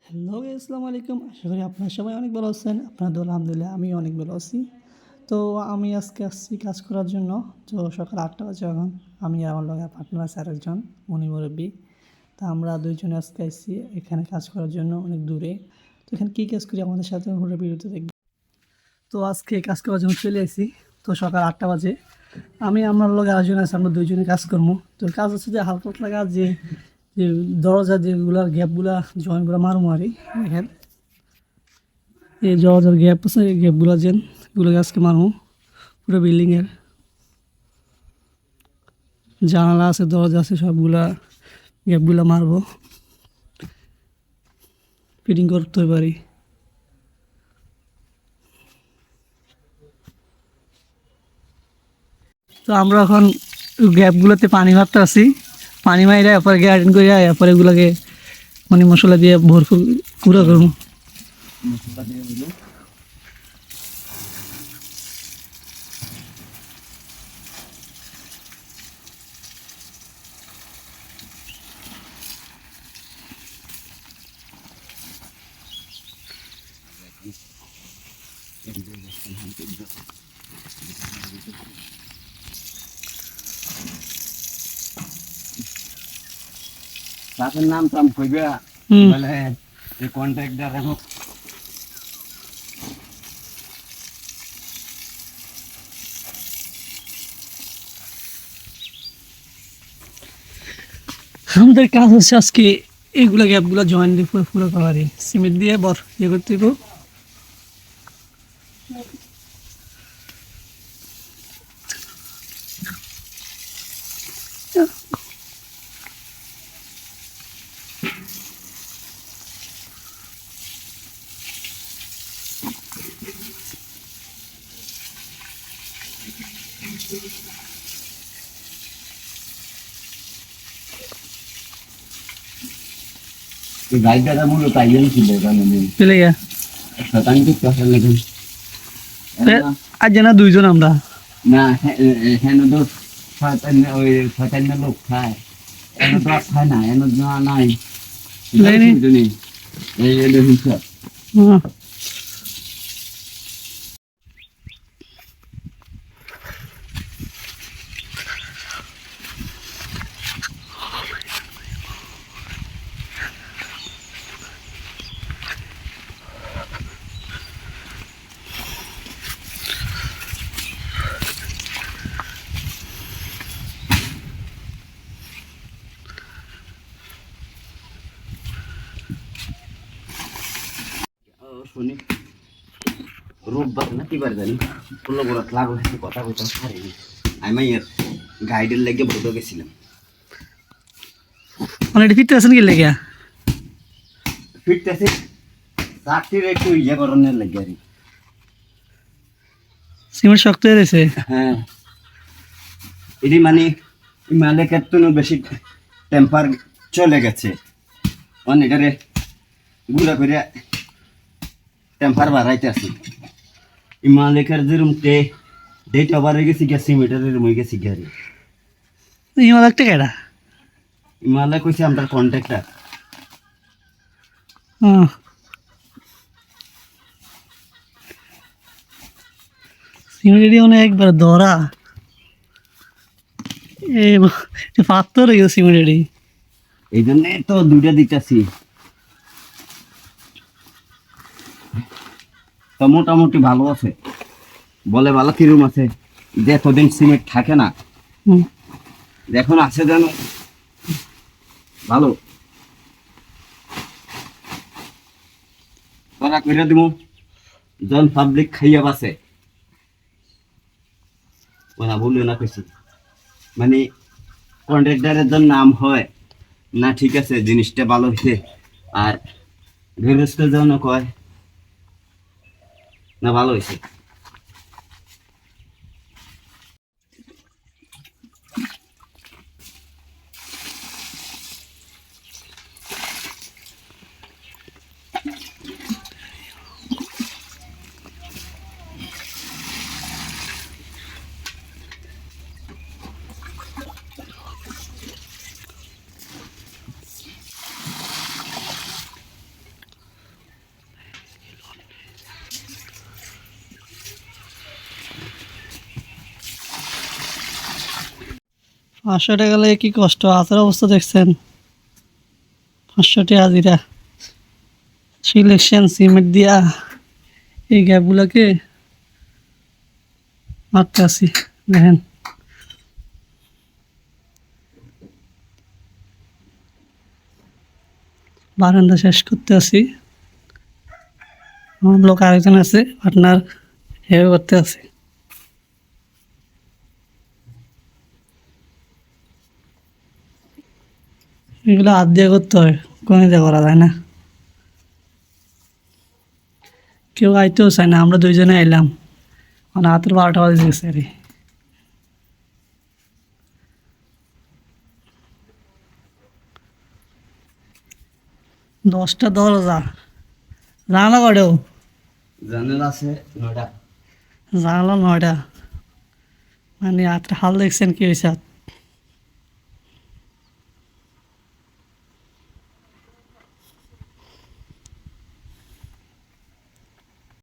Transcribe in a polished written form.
Hello guys, আসসালামু আলাইকুম। আশা করি আপনারা সবাই অনেক ভালো আছেন। আপনাদের আলহামদুলিল্লাহ আমি অনেক ভালো আছি। তো আমি আজকে আসছি কাজ করার জন্য। তো সকাল ৮টা বাজে এখন। আমি আর আমার লগে পার্টনার আছে আরেকজন মনি মুরব্বী। তা আমরা দুইজনে আজকে আসছি এখানে কাজ করার জন্য অনেক দূরে। তো এখানে কী কাজ করি আমাদের সাথে পুরো ভিডিওতে দেখবেন। তো আজকে কাজ করার জন্য চলে আসি। তো সকাল ৮টা বাজে আমি আমার লগে আরেকজন আছে, আমরা দুইজনে কাজ করবো। তো কাজ হচ্ছে যে হালকা পাতলা কাজ, যে যে দরজা যেগুলার গ্যাপগুলা জয়েন্টগুলো মারমো আরই। দেখেন এই দরজার গ্যাপ আছে, এই গ্যাপগুলো এগুলোকে আজকে মারমো। পুরো বিল্ডিংয়ের জানালা আছে, দরজা আছে, সবগুলা গ্যাপগুলো মারবো, ফিটিং করতে পারি। তো আমরা এখন গ্যাপগুলোতে পানি মারতে আসি। পানি মাইরা এরপরে গ্যারান্টি করিয়া এরপরে এগুলোকে মানে মশলা দিয়ে ভরপুর গুঁড়া করবো। তাদের নাম টাম কইবে হুম, বলে এই কন্ট্রাক্টর এখন আমাদের কাজ হচ্ছে আজকে এইগুলা গ্যাপগুলো জয়েন্ট দিয়ে পুরো পুরো করারই, সিমেন্ট দিয়ে ইয়ে করতে দিব। এই গাইডটা মূলত আইএল ছিল জানেন চলে গিয়া শতাংশ কিছু আসলে লেখেন আজ জানা দুইজন আমরা। না হেন তো ওই শতাংশ লোক খায় এন তো আর খায় না এন না নাই লাইনে এই এলো হিসাব শুনি রোববার না কি বার জানি পুরো বড় লাগলো কথা বলতে পারিনি আমি গাইডের লেগে বলতে গেছিলাম মানে ফিরতে আছেন কি লেগিয়া ফিরতেছে চাকরির একটু ইয়ে করানোর লেগে আর সিমেন্ট শক্ত হয়ে গেছে। হ্যাঁ এটি মানে মালিকের তো বেশি টেম্পার চলে গেছে এটারে গুঁড়া করে টেম্পার বাড়াইতে আছে মালিকের যেরকম ডেট ওভার হয়ে গেছে গ্যাস সিমেন্টের এরকম হয়ে গেছে গাড়ি ইমাল একটা কেডা। মালিক কইছে আমরা কন্ট্রাক্টর সিমেন্ট এটি মানে একবার ধরা পাথর হয়ে গেছে সিমেন্ট এটি। এই জন্য তো দুইটা দিতেছি তো মোটামুটি ভালো আছে বলে ভালো কিরম আছে যে এতদিন সিমেন্ট থাকে না এখন আছে যেন ভালো তারা কইরা দিব জন পাবলিক খাইয়া বাসে ওরা বললো না কইছি মানে কন্ট্রাক্টরের জন্য নাম হয় না ঠিক আছে জিনিসটা ভালো হইছে আর গৃহস্থের জন্য কয় না ভালো হইছে 500 টাকা গেলে কি কষ্ট আসার অবস্থা দেখছেন 500 টাকা হাজিরা সিলেকশন সিমেন্ট দিয়া এই গ্যাপগুলোকে মারতে আসি দেখেন বারান্দা শেষ করতে আসি আমার লোক আরেকজন আছে পার্টনার হেও করতে আছে এগুলো হাত দিয়ে করতে হয় কোনো দিয়ে করা যায় না কেউ আইতেও চায় না আমরা দুইজনে আইলাম মানে হাতের 12টা বাজে গেছে রে 10টা দরজা জানালা কয়টাও জানালা আছে 9টা। জানালা 9টা মানে হাতের হাল দেখছেন কি হয়েছে